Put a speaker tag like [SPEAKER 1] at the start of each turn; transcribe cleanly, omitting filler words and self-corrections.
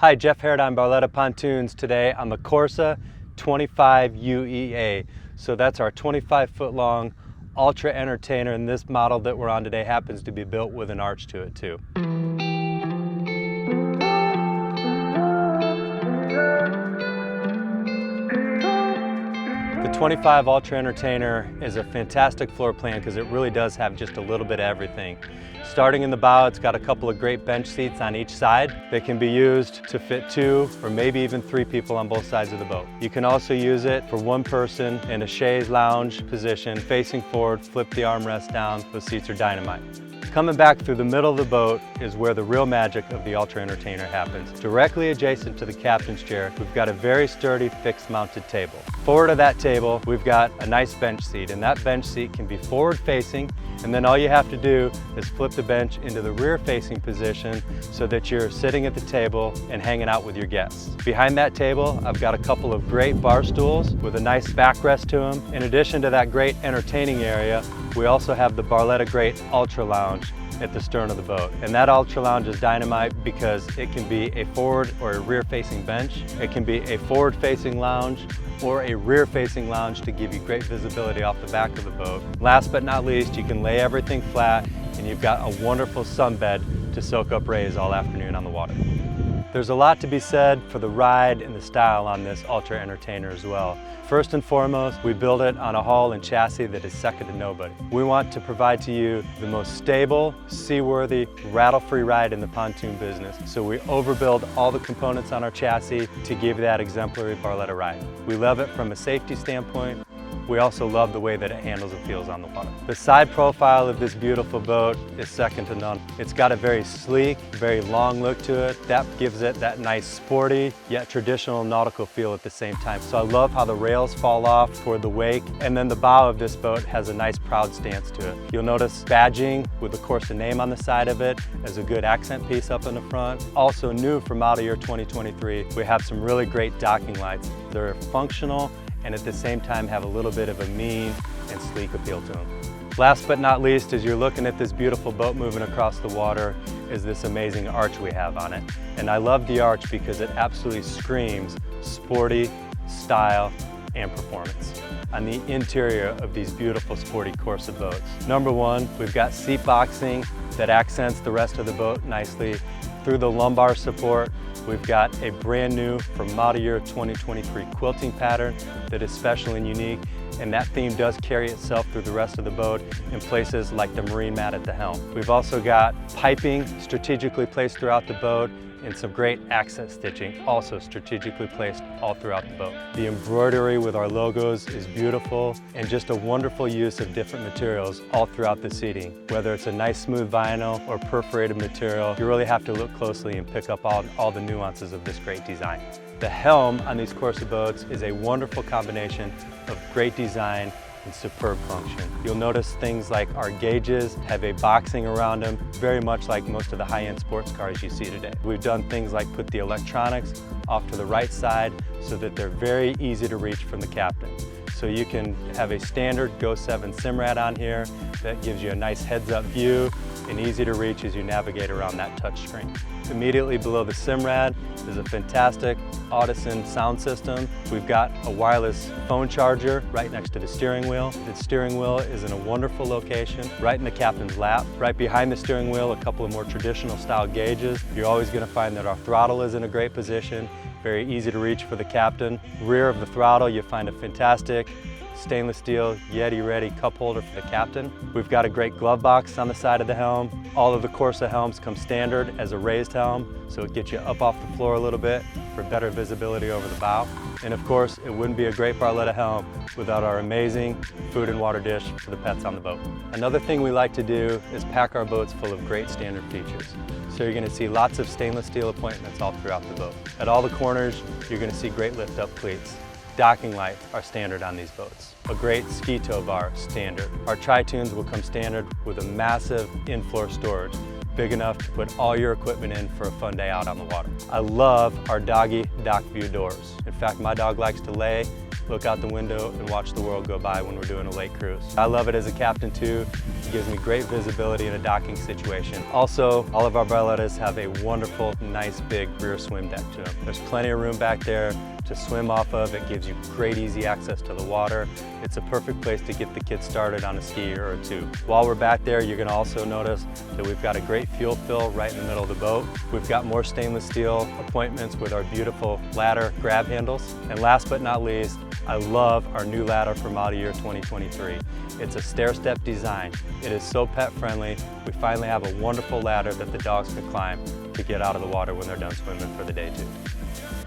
[SPEAKER 1] Hi, Jeff Harrodine, Barletta Pontoons, today on the Corsa 25 UEA. So that's our 25-foot long ultra entertainer, and this model that we're on today happens to be built with an arch to it too. The 25 Ultra Entertainer is a fantastic floor plan because it really does have just a little bit of everything. Starting in the bow, it's got a couple of great bench seats on each side that can be used to fit 2 or maybe even 3 people on both sides of the boat. You can also use it for 1 person in a chaise lounge position, facing forward, flip the armrest down. Those seats are dynamite. Coming back through the middle of the boat is where the real magic of the Ultra Entertainer happens. Directly adjacent to the captain's chair, we've got a very sturdy fixed mounted table. Forward of that table, we've got a nice bench seat, and that bench seat can be forward facing, and then all you have to do is flip the bench into the rear facing position so that you're sitting at the table and hanging out with your guests. Behind that table, I've got a couple of great bar stools with a nice backrest to them. In addition to that great entertaining area, we also have the Barletta Great Ultra Lounge at the stern of the boat. And that Ultra Lounge is dynamite because it can be a forward or a rear facing bench. It can be a forward facing lounge or a rear facing lounge to give you great visibility off the back of the boat. Last but not least, you can lay everything flat and you've got a wonderful sunbed to soak up rays all afternoon on the water. There's a lot to be said for the ride and the style on this Ultra Entertainer as well. First and foremost, we build it on a hull and chassis that is second to nobody. We want to provide to you the most stable, seaworthy, rattle-free ride in the pontoon business. So we overbuild all the components on our chassis to give that exemplary Barletta ride. We love it from a safety standpoint. We also love the way that it handles and feels on the water. The side profile of this beautiful boat is second to none. It's got a very sleek, very long look to it. That gives it that nice sporty, yet traditional nautical feel at the same time. So I love how the rails fall off toward the wake, and then the bow of this boat has a nice proud stance to it. You'll notice badging with the Corsa name on the side of it as a good accent piece up in the front. Also new for model year 2023, we have some really great docking lights. They're functional and at the same time have a little bit of a mean and sleek appeal to them. Last but not least, as you're looking at this beautiful boat moving across the water, is this amazing arch we have on it. And I love the arch because it absolutely screams sporty, style, and performance on the interior of these beautiful sporty Corsa boats. Number one, we've got seat boxing that accents the rest of the boat nicely. Through the lumbar support, we've got a brand new for model year 2023 quilting pattern that is special and unique, and that theme does carry itself through the rest of the boat in places like the marine mat at the helm. We've also got piping strategically placed throughout the boat and some great accent stitching also strategically placed all throughout the boat. The embroidery with our logos is beautiful and just a wonderful use of different materials all throughout the seating. Whether it's a nice smooth vinyl or perforated material, you really have to look closely and pick up all the nuances of this great design. The helm on these Corsa boats is a wonderful combination of great design and superb function. You'll notice things like our gauges have a boxing around them, very much like most of the high-end sports cars you see today. We've done things like put the electronics off to the right side so that they're very easy to reach from the captain. So you can have a standard Go 7 Simrad on here that gives you a nice heads-up view and easy to reach as you navigate around that touch screen. Immediately below the Simrad is a fantastic Audison sound system. We've got a wireless phone charger right next to the steering wheel. The steering wheel is in a wonderful location, right in the captain's lap. Right behind the steering wheel, a couple of more traditional style gauges. You're always going to find that our throttle is in a great position, very easy to reach for the captain. Rear of the throttle, you find a fantastic stainless steel Yeti ready cup holder for the captain. We've got a great glove box on the side of the helm. All of the Corsa helms come standard as a raised helm, so it gets you up off the floor a little bit for better visibility over the bow. And of course, it wouldn't be a great Barletta helm without our amazing food and water dish for the pets on the boat. Another thing we like to do is pack our boats full of great standard features. So you're going to see lots of stainless steel appointments all throughout the boat. At all the corners, you're going to see great lift-up cleats. Docking lights are standard on these boats. A great ski tow bar, standard. Our tri-tunes will come standard with a massive in-floor storage, big enough to put all your equipment in for a fun day out on the water. I love our doggy dock view doors. In fact, my dog likes to lay look out the window and watch the world go by when we're doing a lake cruise. I love it as a captain too. It gives me great visibility in a docking situation. Also, all of our Barlettas have a wonderful, nice big rear swim deck to them. There's plenty of room back there to swim off of. It gives you great easy access to the water. It's a perfect place to get the kids started on a ski or a tube. While we're back there, you're gonna also notice that we've got a great fuel fill right in the middle of the boat. We've got more stainless steel appointments with our beautiful ladder grab handles. And last but not least, I love our new ladder for model year 2023. It's a stair-step design. It is so pet friendly. We finally have a wonderful ladder that the dogs can climb to get out of the water when they're done swimming for the day too.